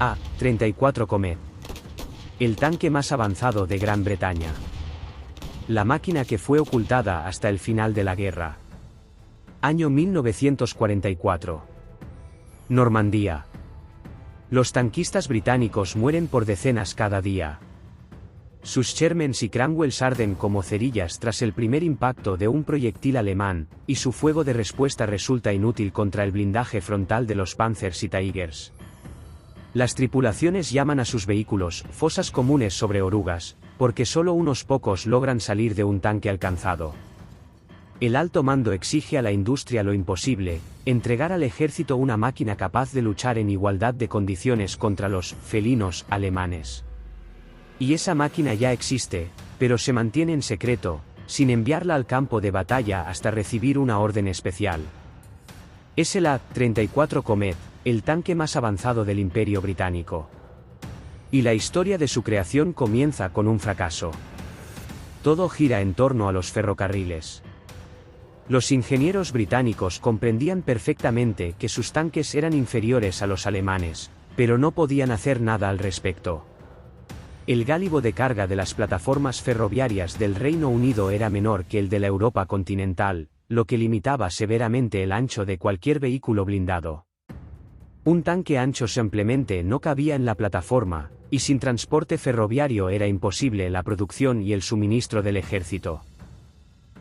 A-34 Comet. El tanque más avanzado de Gran Bretaña. La máquina que fue ocultada hasta el final de la guerra. Año 1944. Normandía. Los tanquistas británicos mueren por decenas cada día. Sus Shermans y Cranwells arden como cerillas tras el primer impacto de un proyectil alemán, y su fuego de respuesta resulta inútil contra el blindaje frontal de los Panzers y Tigers. Las tripulaciones llaman a sus vehículos fosas comunes sobre orugas, porque solo unos pocos logran salir de un tanque alcanzado. El alto mando exige a la industria lo imposible: entregar al ejército una máquina capaz de luchar en igualdad de condiciones contra los felinos alemanes. Y esa máquina ya existe, pero se mantiene en secreto, sin enviarla al campo de batalla hasta recibir una orden especial. Es el A-34 Comet, el tanque más avanzado del Imperio Británico. Y la historia de su creación comienza con un fracaso. Todo gira en torno a los ferrocarriles. Los ingenieros británicos comprendían perfectamente que sus tanques eran inferiores a los alemanes, pero no podían hacer nada al respecto. El gálibo de carga de las plataformas ferroviarias del Reino Unido era menor que el de la Europa continental, lo que limitaba severamente el ancho de cualquier vehículo blindado. Un tanque ancho simplemente no cabía en la plataforma, y sin transporte ferroviario era imposible la producción y el suministro del ejército.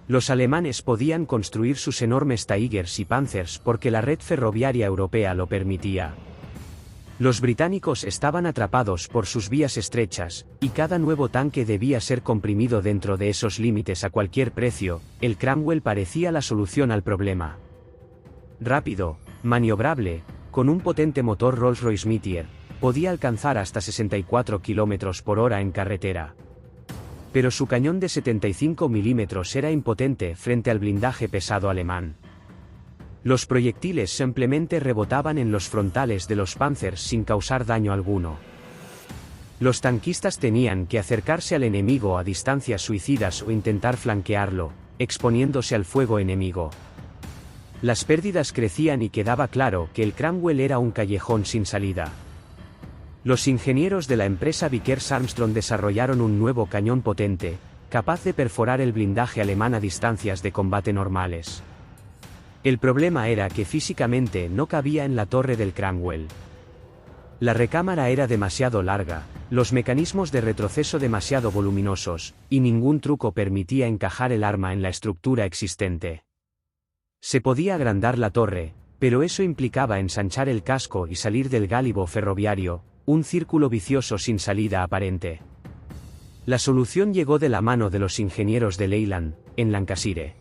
Los alemanes podían construir sus enormes Tigers y Panzers porque la red ferroviaria europea lo permitía. Los británicos estaban atrapados por sus vías estrechas, y cada nuevo tanque debía ser comprimido dentro de esos límites a cualquier precio. El Cranwell parecía la solución al problema. Rápido, maniobrable, con un potente motor Rolls-Royce Meteor, podía alcanzar hasta 64 km/h en carretera. Pero su cañón de 75 mm era impotente frente al blindaje pesado alemán. Los proyectiles simplemente rebotaban en los frontales de los Panzers sin causar daño alguno. Los tanquistas tenían que acercarse al enemigo a distancias suicidas o intentar flanquearlo, exponiéndose al fuego enemigo. Las pérdidas crecían y quedaba claro que el Cranwell era un callejón sin salida. Los ingenieros de la empresa Vickers Armstrong desarrollaron un nuevo cañón potente, capaz de perforar el blindaje alemán a distancias de combate normales. El problema era que físicamente no cabía en la torre del Cranwell. La recámara era demasiado larga, los mecanismos de retroceso demasiado voluminosos, y ningún truco permitía encajar el arma en la estructura existente. Se podía agrandar la torre, pero eso implicaba ensanchar el casco y salir del gálibo ferroviario, un círculo vicioso sin salida aparente. La solución llegó de la mano de los ingenieros de Leyland, en Lancashire.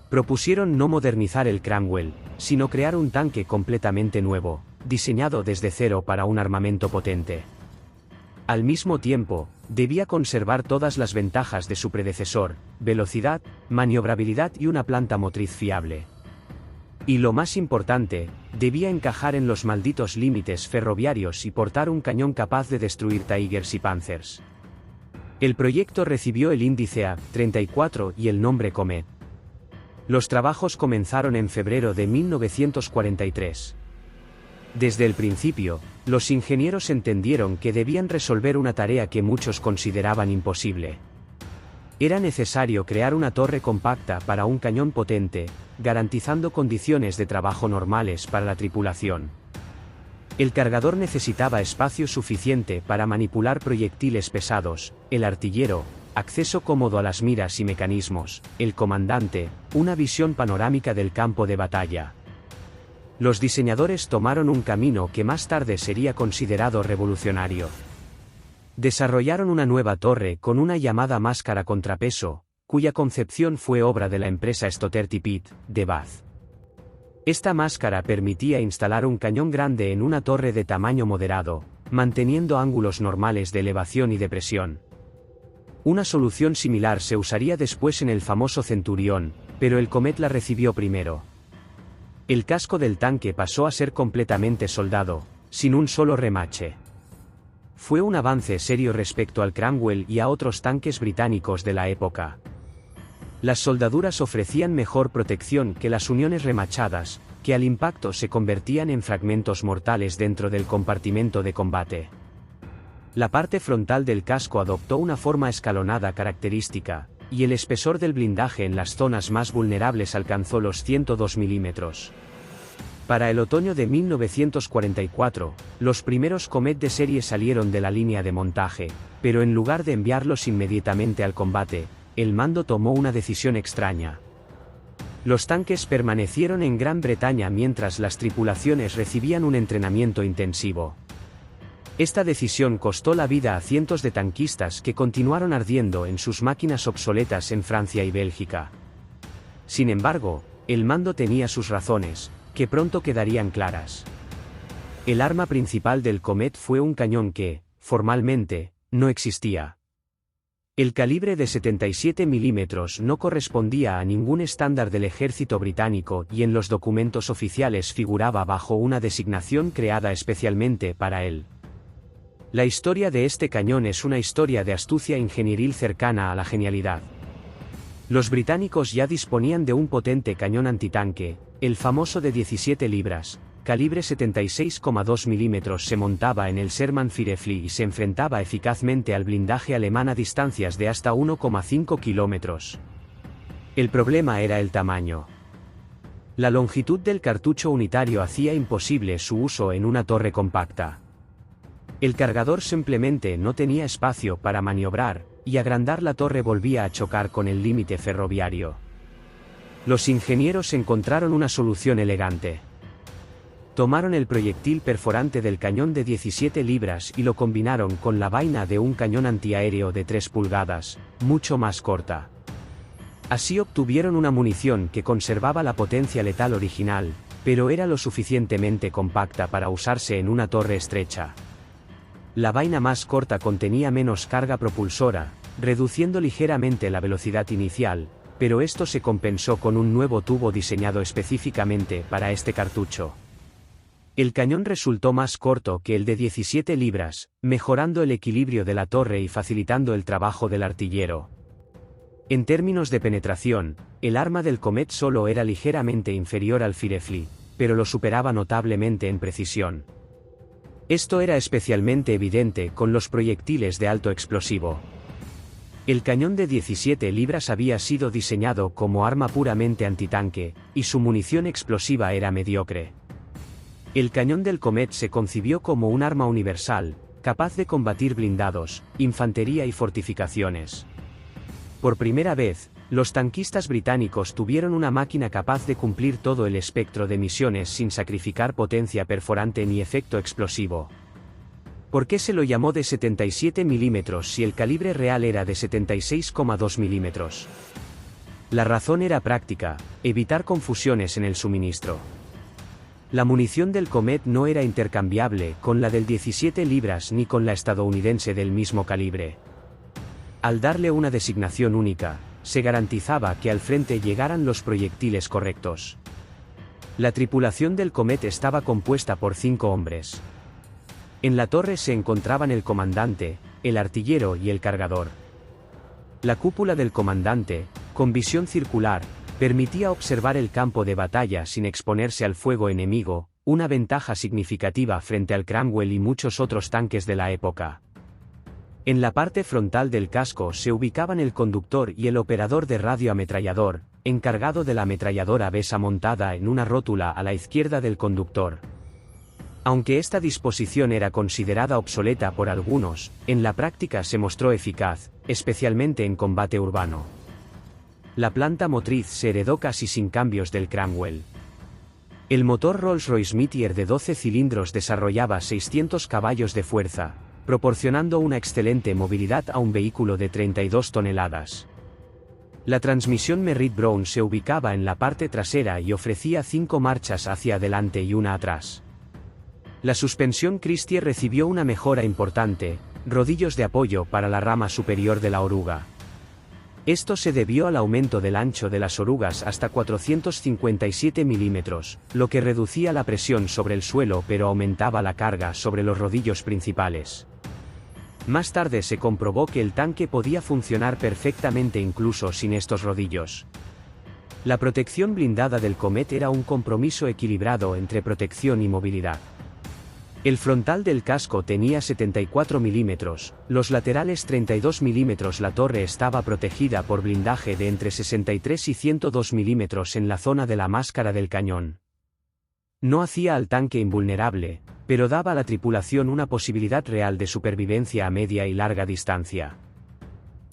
Propusieron no modernizar el Cranwell, sino crear un tanque completamente nuevo, diseñado desde cero para un armamento potente. Al mismo tiempo, debía conservar todas las ventajas de su predecesor: velocidad, maniobrabilidad y una planta motriz fiable. Y lo más importante, debía encajar en los malditos límites ferroviarios y portar un cañón capaz de destruir Tigers y Panzers. El proyecto recibió el índice A-34 y el nombre Comet. Los trabajos comenzaron en febrero de 1943. Desde el principio, los ingenieros entendieron que debían resolver una tarea que muchos consideraban imposible. Era necesario crear una torre compacta para un cañón potente, garantizando condiciones de trabajo normales para la tripulación. El cargador necesitaba espacio suficiente para manipular proyectiles pesados, el artillero, acceso cómodo a las miras y mecanismos, el comandante, una visión panorámica del campo de batalla. Los diseñadores tomaron un camino que más tarde sería considerado revolucionario. Desarrollaron una nueva torre con una llamada máscara contrapeso, cuya concepción fue obra de la empresa Stotterty Pitt, de Bath. Esta máscara permitía instalar un cañón grande en una torre de tamaño moderado, manteniendo ángulos normales de elevación y de presión. Una solución similar se usaría después en el famoso Centurión, pero el Comet la recibió primero. El casco del tanque pasó a ser completamente soldado, sin un solo remache. Fue un avance serio respecto al Cranwell y a otros tanques británicos de la época. Las soldaduras ofrecían mejor protección que las uniones remachadas, que al impacto se convertían en fragmentos mortales dentro del compartimento de combate. La parte frontal del casco adoptó una forma escalonada característica, y el espesor del blindaje en las zonas más vulnerables alcanzó los 102 milímetros. Para el otoño de 1944, los primeros Comet de serie salieron de la línea de montaje, pero en lugar de enviarlos inmediatamente al combate, el mando tomó una decisión extraña. Los tanques permanecieron en Gran Bretaña mientras las tripulaciones recibían un entrenamiento intensivo. Esta decisión costó la vida a cientos de tanquistas que continuaron ardiendo en sus máquinas obsoletas en Francia y Bélgica. Sin embargo, el mando tenía sus razones, que pronto quedarían claras. El arma principal del Comet fue un cañón que, formalmente, no existía. El calibre de 77 milímetros no correspondía a ningún estándar del ejército británico y en los documentos oficiales figuraba bajo una designación creada especialmente para él. La historia de este cañón es una historia de astucia ingenieril cercana a la genialidad. Los británicos ya disponían de un potente cañón antitanque, el famoso de 17 libras, calibre 76,2 milímetros se montaba en el Sherman Firefly y se enfrentaba eficazmente al blindaje alemán a distancias de hasta 1,5 kilómetros. El problema era el tamaño. La longitud del cartucho unitario hacía imposible su uso en una torre compacta. El cargador simplemente no tenía espacio para maniobrar, y agrandar la torre volvía a chocar con el límite ferroviario. Los ingenieros encontraron una solución elegante. Tomaron el proyectil perforante del cañón de 17 libras y lo combinaron con la vaina de un cañón antiaéreo de 3 pulgadas, mucho más corta. Así obtuvieron una munición que conservaba la potencia letal original, pero era lo suficientemente compacta para usarse en una torre estrecha. La vaina más corta contenía menos carga propulsora, reduciendo ligeramente la velocidad inicial, pero esto se compensó con un nuevo tubo diseñado específicamente para este cartucho. El cañón resultó más corto que el de 17 libras, mejorando el equilibrio de la torre y facilitando el trabajo del artillero. En términos de penetración, el arma del Comet solo era ligeramente inferior al Firefly, pero lo superaba notablemente en precisión. Esto era especialmente evidente con los proyectiles de alto explosivo. El cañón de 17 libras había sido diseñado como arma puramente antitanque, y su munición explosiva era mediocre. El cañón del Comet se concibió como un arma universal, capaz de combatir blindados, infantería y fortificaciones. Por primera vez, los tanquistas británicos tuvieron una máquina capaz de cumplir todo el espectro de misiones sin sacrificar potencia perforante ni efecto explosivo. ¿Por qué se lo llamó de 77 milímetros si el calibre real era de 76,2 milímetros? La razón era práctica: evitar confusiones en el suministro. La munición del Comet no era intercambiable con la del 17 libras ni con la estadounidense del mismo calibre. Al darle una designación única, se garantizaba que al frente llegaran los proyectiles correctos. La tripulación del Comet estaba compuesta por 5 hombres. En la torre se encontraban el comandante, el artillero y el cargador. La cúpula del comandante, con visión circular, permitía observar el campo de batalla sin exponerse al fuego enemigo, una ventaja significativa frente al Cranwell y muchos otros tanques de la época. En la parte frontal del casco se ubicaban el conductor y el operador de radioametrallador, encargado de la ametralladora Besa montada en una rótula a la izquierda del conductor. Aunque esta disposición era considerada obsoleta por algunos, en la práctica se mostró eficaz, especialmente en combate urbano. La planta motriz se heredó casi sin cambios del Cranwell. El motor Rolls-Royce Meteor de 12 cilindros desarrollaba 600 caballos de fuerza, proporcionando una excelente movilidad a un vehículo de 32 toneladas. La transmisión Merritt Brown se ubicaba en la parte trasera y ofrecía 5 marchas hacia adelante y una atrás. La suspensión Christie recibió una mejora importante, rodillos de apoyo para la rama superior de la oruga. Esto se debió al aumento del ancho de las orugas hasta 457 milímetros, lo que reducía la presión sobre el suelo pero aumentaba la carga sobre los rodillos principales. Más tarde se comprobó que el tanque podía funcionar perfectamente incluso sin estos rodillos. La protección blindada del Comet era un compromiso equilibrado entre protección y movilidad. El frontal del casco tenía 74 milímetros, los laterales 32 milímetros. La torre estaba protegida por blindaje de entre 63 y 102 milímetros en la zona de la máscara del cañón. No hacía al tanque invulnerable, pero daba a la tripulación una posibilidad real de supervivencia a media y larga distancia.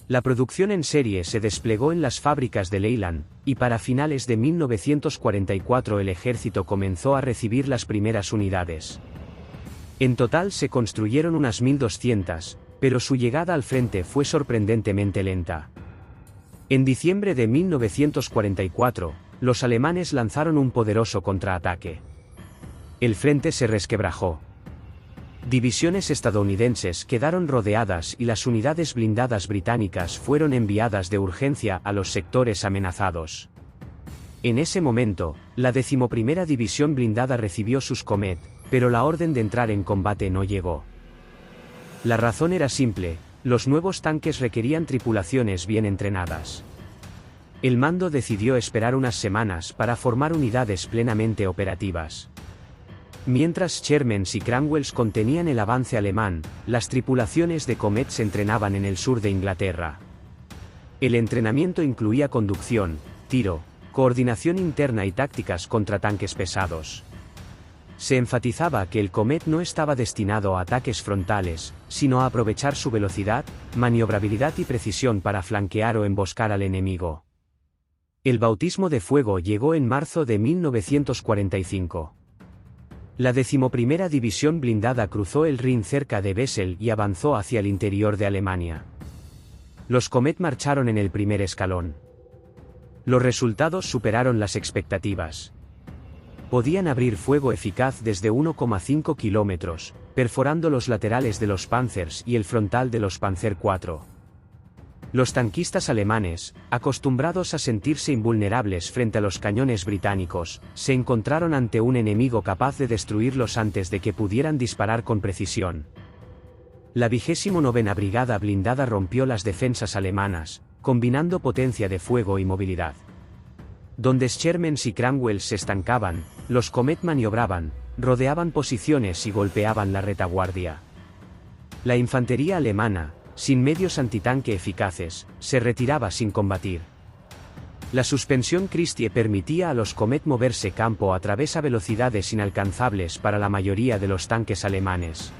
La producción en serie se desplegó en las fábricas de Leyland, y para finales de 1944 el ejército comenzó a recibir las primeras unidades. En total se construyeron unas 1.200, pero su llegada al frente fue sorprendentemente lenta. En diciembre de 1944, los alemanes lanzaron un poderoso contraataque. El frente se resquebrajó. Divisiones estadounidenses quedaron rodeadas y las unidades blindadas británicas fueron enviadas de urgencia a los sectores amenazados. En ese momento, la 11ª División Blindada recibió sus Comet, pero la orden de entrar en combate no llegó. La razón era simple: los nuevos tanques requerían tripulaciones bien entrenadas. El mando decidió esperar unas semanas para formar unidades plenamente operativas. Mientras Shermans y Cranwells contenían el avance alemán, las tripulaciones de Comet se entrenaban en el sur de Inglaterra. El entrenamiento incluía conducción, tiro, coordinación interna y tácticas contra tanques pesados. Se enfatizaba que el Comet no estaba destinado a ataques frontales, sino a aprovechar su velocidad, maniobrabilidad y precisión para flanquear o emboscar al enemigo. El bautismo de fuego llegó en marzo de 1945. La 11ª División Blindada cruzó el Rin cerca de Wesel y avanzó hacia el interior de Alemania. Los Comet marcharon en el primer escalón. Los resultados superaron las expectativas. Podían abrir fuego eficaz desde 1,5 kilómetros, perforando los laterales de los Panzers y el frontal de los Panzer IV. Los tanquistas alemanes, acostumbrados a sentirse invulnerables frente a los cañones británicos, se encontraron ante un enemigo capaz de destruirlos antes de que pudieran disparar con precisión. La 29ª Brigada Blindada rompió las defensas alemanas, combinando potencia de fuego y movilidad. Donde Shermans y Cranwells se estancaban, los Comet maniobraban, rodeaban posiciones y golpeaban la retaguardia. La infantería alemana, sin medios antitanque eficaces, se retiraba sin combatir. La suspensión Christie permitía a los Comet moverse campo a través a velocidades inalcanzables para la mayoría de los tanques alemanes.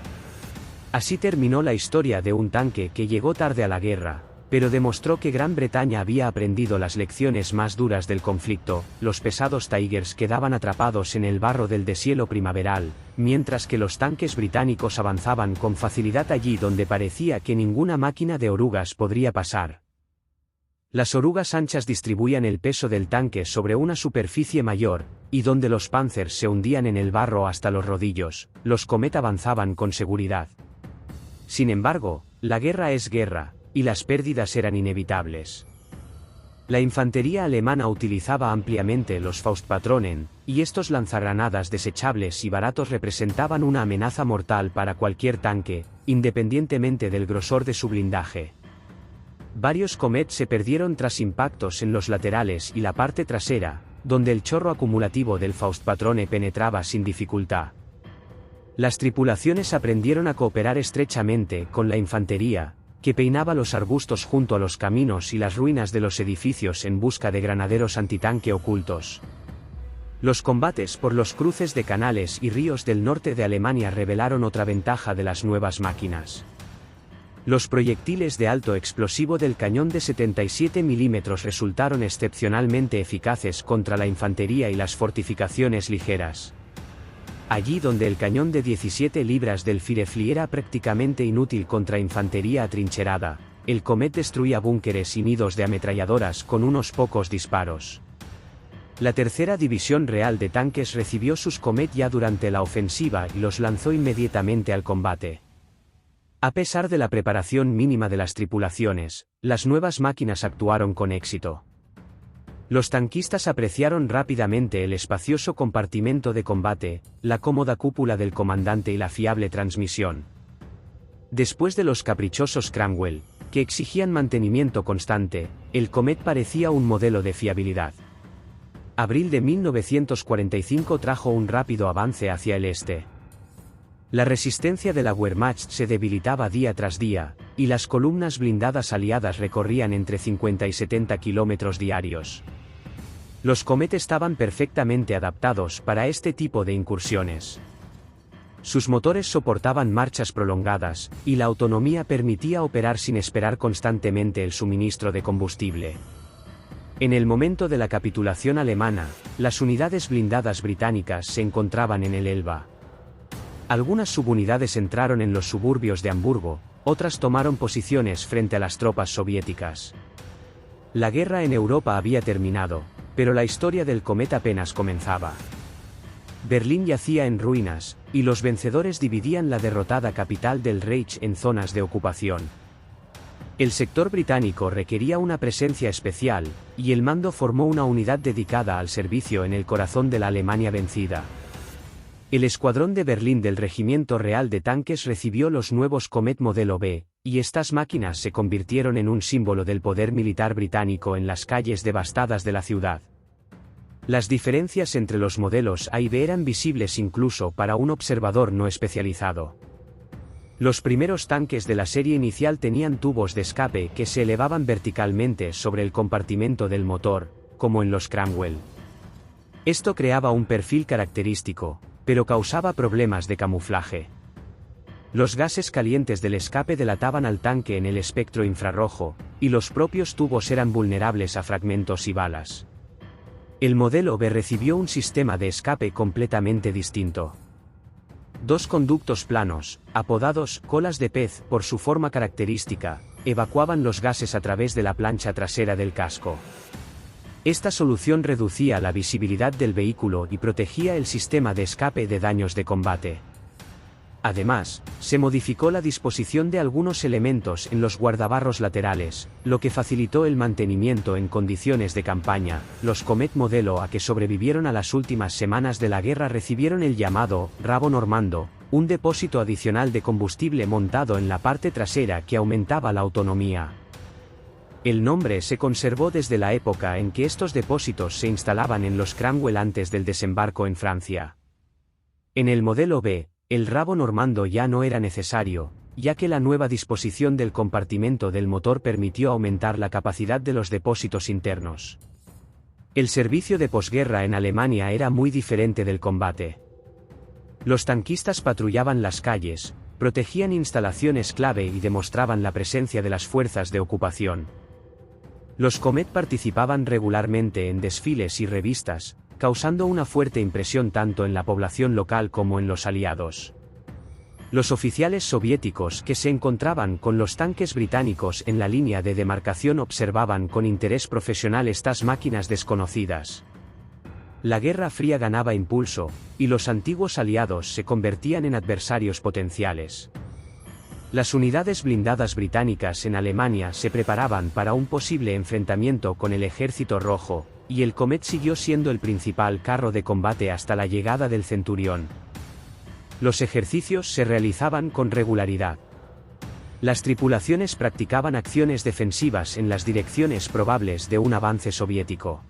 Así terminó la historia de un tanque que llegó tarde a la guerra, pero demostró que Gran Bretaña había aprendido las lecciones más duras del conflicto. Los pesados Tigers quedaban atrapados en el barro del deshielo primaveral, mientras que los tanques británicos avanzaban con facilidad allí donde parecía que ninguna máquina de orugas podría pasar. Las orugas anchas distribuían el peso del tanque sobre una superficie mayor, y donde los Panzers se hundían en el barro hasta los rodillos, los Comet avanzaban con seguridad. Sin embargo, la guerra es guerra, y las pérdidas eran inevitables. La infantería alemana utilizaba ampliamente los Faustpatronen, y estos lanzagranadas desechables y baratos representaban una amenaza mortal para cualquier tanque, independientemente del grosor de su blindaje. Varios Comet se perdieron tras impactos en los laterales y la parte trasera, donde el chorro acumulativo del Faustpatrone penetraba sin dificultad. Las tripulaciones aprendieron a cooperar estrechamente con la infantería, que peinaba los arbustos junto a los caminos y las ruinas de los edificios en busca de granaderos antitanque ocultos. Los combates por los cruces de canales y ríos del norte de Alemania revelaron otra ventaja de las nuevas máquinas. Los proyectiles de alto explosivo del cañón de 77 milímetros resultaron excepcionalmente eficaces contra la infantería y las fortificaciones ligeras. Allí donde el cañón de 17 libras del Firefly era prácticamente inútil contra infantería atrincherada, el Comet destruía búnkeres y nidos de ametralladoras con unos pocos disparos. La tercera división real de tanques recibió sus Comet ya durante la ofensiva y los lanzó inmediatamente al combate. A pesar de la preparación mínima de las tripulaciones, las nuevas máquinas actuaron con éxito. Los tanquistas apreciaron rápidamente el espacioso compartimento de combate, la cómoda cúpula del comandante y la fiable transmisión. Después de los caprichosos Cranwell, que exigían mantenimiento constante, el Comet parecía un modelo de fiabilidad. Abril de 1945 trajo un rápido avance hacia el este. La resistencia de la Wehrmacht se debilitaba día tras día, y las columnas blindadas aliadas recorrían entre 50 y 70 kilómetros diarios. Los Comet estaban perfectamente adaptados para este tipo de incursiones. Sus motores soportaban marchas prolongadas, y la autonomía permitía operar sin esperar constantemente el suministro de combustible. En el momento de la capitulación alemana, las unidades blindadas británicas se encontraban en el Elba. Algunas subunidades entraron en los suburbios de Hamburgo, otras tomaron posiciones frente a las tropas soviéticas. La guerra en Europa había terminado, pero la historia del Comet apenas comenzaba. Berlín yacía en ruinas, y los vencedores dividían la derrotada capital del Reich en zonas de ocupación. El sector británico requería una presencia especial, y el mando formó una unidad dedicada al servicio en el corazón de la Alemania vencida. El escuadrón de Berlín del Regimiento Real de Tanques recibió los nuevos Comet modelo B, y estas máquinas se convirtieron en un símbolo del poder militar británico en las calles devastadas de la ciudad. Las diferencias entre los modelos A y B eran visibles incluso para un observador no especializado. Los primeros tanques de la serie inicial tenían tubos de escape que se elevaban verticalmente sobre el compartimento del motor, como en los Cranwell. Esto creaba un perfil característico, pero causaba problemas de camuflaje. Los gases calientes del escape delataban al tanque en el espectro infrarrojo, y los propios tubos eran vulnerables a fragmentos y balas. El modelo B recibió un sistema de escape completamente distinto. Dos conductos planos, apodados colas de pez por su forma característica, evacuaban los gases a través de la plancha trasera del casco. Esta solución reducía la visibilidad del vehículo y protegía el sistema de escape de daños de combate. Además, se modificó la disposición de algunos elementos en los guardabarros laterales, lo que facilitó el mantenimiento en condiciones de campaña. Los Comet modelo A que sobrevivieron a las últimas semanas de la guerra recibieron el llamado rabo normando, un depósito adicional de combustible montado en la parte trasera que aumentaba la autonomía. El nombre se conservó desde la época en que estos depósitos se instalaban en los Cranwell antes del desembarco en Francia. En el modelo B, el rabo normando ya no era necesario, ya que la nueva disposición del compartimento del motor permitió aumentar la capacidad de los depósitos internos. El servicio de posguerra en Alemania era muy diferente del combate. Los tanquistas patrullaban las calles, protegían instalaciones clave y demostraban la presencia de las fuerzas de ocupación. Los Comet participaban regularmente en desfiles y revistas, causando una fuerte impresión tanto en la población local como en los aliados. Los oficiales soviéticos que se encontraban con los tanques británicos en la línea de demarcación observaban con interés profesional estas máquinas desconocidas. La Guerra Fría ganaba impulso, y los antiguos aliados se convertían en adversarios potenciales. Las unidades blindadas británicas en Alemania se preparaban para un posible enfrentamiento con el Ejército Rojo, y el Comet siguió siendo el principal carro de combate hasta la llegada del Centurión. Los ejercicios se realizaban con regularidad. Las tripulaciones practicaban acciones defensivas en las direcciones probables de un avance soviético.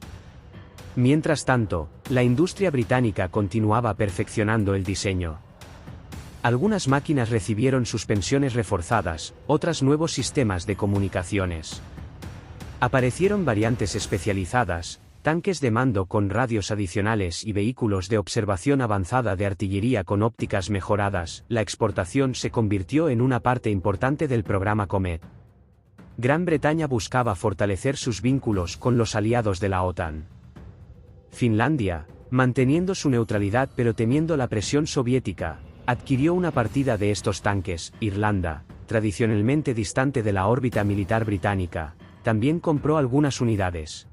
Mientras tanto, la industria británica continuaba perfeccionando el diseño. Algunas máquinas recibieron suspensiones reforzadas, otras nuevos sistemas de comunicaciones. Aparecieron variantes especializadas, tanques de mando con radios adicionales y vehículos de observación avanzada de artillería con ópticas mejoradas. La exportación se convirtió en una parte importante del programa Comet. Gran Bretaña buscaba fortalecer sus vínculos con los aliados de la OTAN. Finlandia, manteniendo su neutralidad pero temiendo la presión soviética, adquirió una partida de estos tanques. Irlanda, tradicionalmente distante de la órbita militar británica, también compró algunas unidades.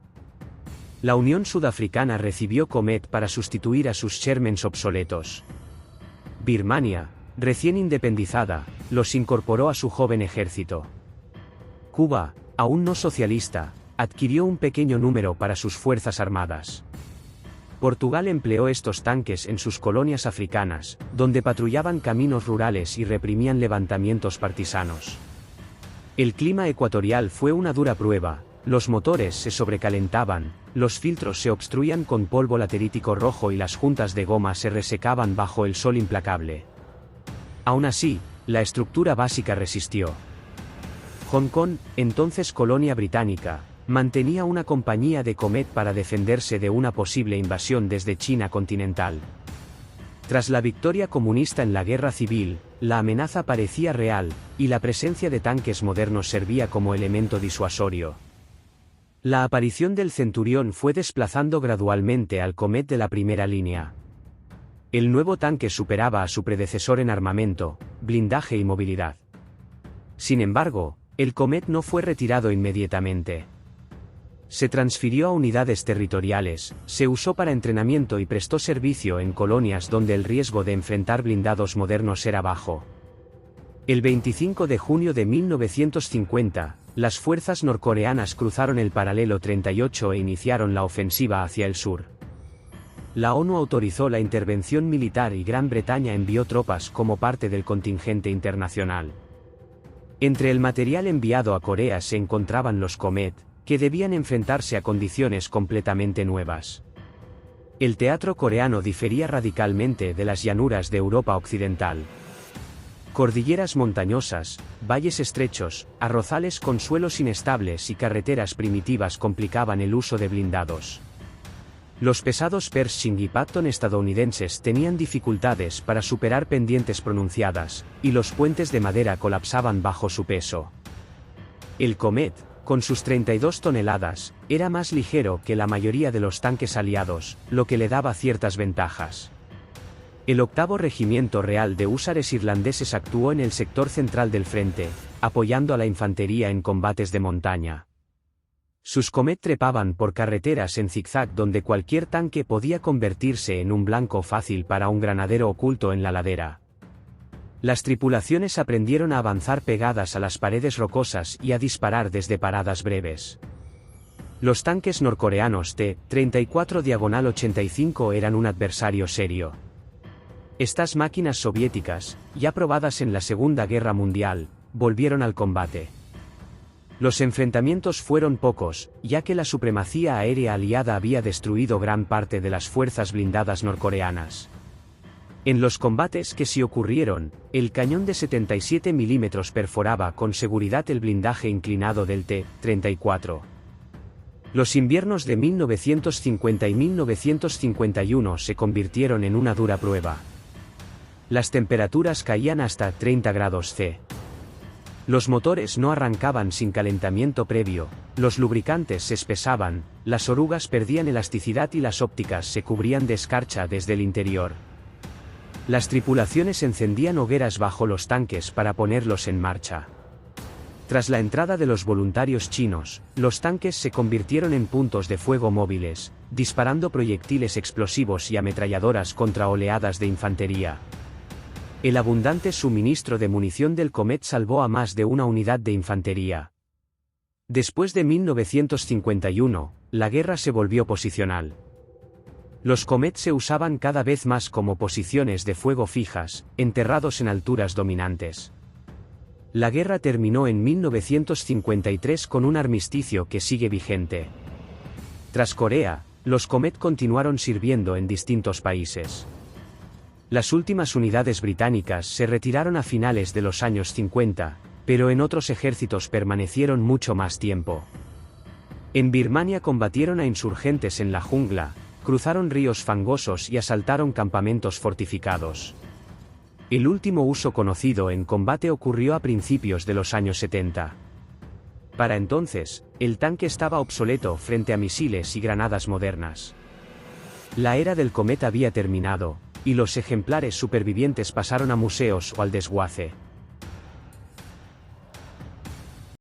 La Unión Sudafricana recibió Comet para sustituir a sus Shermans obsoletos. Birmania, recién independizada, los incorporó a su joven ejército. Cuba, aún no socialista, adquirió un pequeño número para sus fuerzas armadas. Portugal empleó estos tanques en sus colonias africanas, donde patrullaban caminos rurales y reprimían levantamientos partisanos. El clima ecuatorial fue una dura prueba, los motores se sobrecalentaban, los filtros se obstruían con polvo laterítico rojo y las juntas de goma se resecaban bajo el sol implacable. Aún así, la estructura básica resistió. Hong Kong, entonces colonia británica, mantenía una compañía de Comet para defenderse de una posible invasión desde China continental. Tras la victoria comunista en la guerra civil, la amenaza parecía real, y la presencia de tanques modernos servía como elemento disuasorio. La aparición del Centurión fue desplazando gradualmente al Comet de la primera línea. El nuevo tanque superaba a su predecesor en armamento, blindaje y movilidad. Sin embargo, el Comet no fue retirado inmediatamente. Se transfirió a unidades territoriales, se usó para entrenamiento y prestó servicio en colonias donde el riesgo de enfrentar blindados modernos era bajo. El 25 de junio de 1950, las fuerzas norcoreanas cruzaron el paralelo 38 e iniciaron la ofensiva hacia el sur. La ONU autorizó la intervención militar y Gran Bretaña envió tropas como parte del contingente internacional. Entre el material enviado a Corea se encontraban los Comet, que debían enfrentarse a condiciones completamente nuevas. El teatro coreano difería radicalmente de las llanuras de Europa occidental. Cordilleras montañosas, valles estrechos, arrozales con suelos inestables y carreteras primitivas complicaban el uso de blindados. Los pesados Pershing y Patton estadounidenses tenían dificultades para superar pendientes pronunciadas, y los puentes de madera colapsaban bajo su peso. El Comet, con sus 32 toneladas, era más ligero que la mayoría de los tanques aliados, lo que le daba ciertas ventajas. El 8º Regimiento Real de húsares irlandeses actuó en el sector central del frente, apoyando a la infantería en combates de montaña. Sus Comet trepaban por carreteras en zigzag donde cualquier tanque podía convertirse en un blanco fácil para un granadero oculto en la ladera. Las tripulaciones aprendieron a avanzar pegadas a las paredes rocosas y a disparar desde paradas breves. Los tanques norcoreanos T-34-85 eran un adversario serio. Estas máquinas soviéticas, ya probadas en la Segunda Guerra Mundial, volvieron al combate. Los enfrentamientos fueron pocos, ya que la supremacía aérea aliada había destruido gran parte de las fuerzas blindadas norcoreanas. En los combates que sí ocurrieron, el cañón de 77 mm perforaba con seguridad el blindaje inclinado del T-34. Los inviernos de 1950 y 1951 se convirtieron en una dura prueba. Las temperaturas caían hasta 30 grados C. Los motores no arrancaban sin calentamiento previo, los lubricantes se espesaban, las orugas perdían elasticidad y las ópticas se cubrían de escarcha desde el interior. Las tripulaciones encendían hogueras bajo los tanques para ponerlos en marcha. Tras la entrada de los voluntarios chinos, los tanques se convirtieron en puntos de fuego móviles, disparando proyectiles explosivos y ametralladoras contra oleadas de infantería. El abundante suministro de munición del Comet salvó a más de una unidad de infantería. Después de 1951, la guerra se volvió posicional. Los Comet se usaban cada vez más como posiciones de fuego fijas, enterrados en alturas dominantes. La guerra terminó en 1953 con un armisticio que sigue vigente. Tras Corea, los Comet continuaron sirviendo en distintos países. Las últimas unidades británicas se retiraron a finales de los años 50, pero en otros ejércitos permanecieron mucho más tiempo. En Birmania combatieron a insurgentes en la jungla, cruzaron ríos fangosos y asaltaron campamentos fortificados. El último uso conocido en combate ocurrió a principios de los años 70. Para entonces, el tanque estaba obsoleto frente a misiles y granadas modernas. La era del Comet había terminado, y los ejemplares supervivientes pasaron a museos o al desguace.